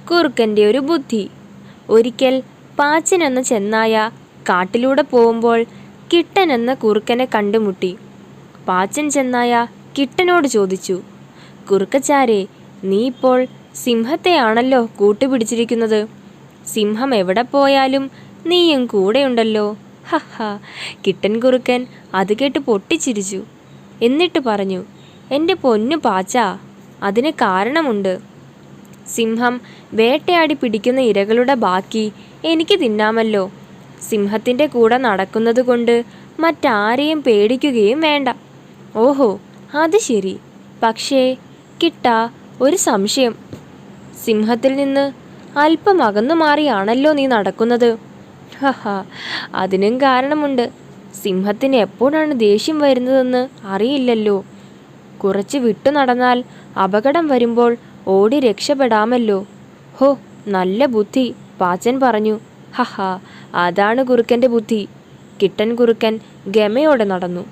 കുറുക്കൻ്റെ ഒരു ബുദ്ധി. ഒരിക്കൽ പാച്ചൻ എന്ന ചെന്നായ കാട്ടിലൂടെ പോകുമ്പോൾ കിട്ടൻ എന്ന കുറുക്കനെ കണ്ടുമുട്ടി. പാച്ചൻ ചെന്നായ കിട്ടനോട് ചോദിച്ചു, കുറുക്കച്ചാരെ, നീ ഇപ്പോൾ സിംഹത്തെയാണല്ലോ കൂട്ടുപിടിച്ചിരിക്കുന്നത്. സിംഹം എവിടെ പോയാലും നീയും കൂടെയുണ്ടല്ലോ. ഹഹ. കിട്ടൻ കുറുക്കൻ അത് കേട്ട് പൊട്ടിച്ചിരിച്ചു. എന്നിട്ട് പറഞ്ഞു, എൻ്റെ പൊന്നു പാച്ചാ, അതിന് കാരണമുണ്ട്. സിംഹം വേട്ടയാടി പിടിക്കുന്ന ഇരകളുടെ ബാക്കി എനിക്ക് തിന്നാമല്ലോ. സിംഹത്തിൻ്റെ കൂടെ നടക്കുന്നത് കൊണ്ട് മറ്റാരെയും പേടിക്കുകയും വേണ്ട. ഓഹോ, അത് ശരി. പക്ഷേ കിട്ടാ, ഒരു സംശയം. സിംഹത്തിൽ നിന്ന് അല്പം അകന്നു മാറിയാണല്ലോ നീ നടക്കുന്നത്. ഹഹ, അതിനും കാരണമുണ്ട്. സിംഹത്തിന് എപ്പോഴാണ് ദേഷ്യം വരുന്നതെന്ന് അറിയില്ലല്ലോ. കുറച്ച് വിട്ടു നടന്നാൽ അപകടം വരുമ്പോൾ ഓടി രക്ഷപ്പെടാമല്ലോ. ഹോ, നല്ല ബുദ്ധി, പാച്ചൻ പറഞ്ഞു. ഹഹ, അതാണ് കുറുക്കൻ്റെ ബുദ്ധി. കിട്ടൻ കുറുക്കൻ ഗമയോടെ നടന്നു.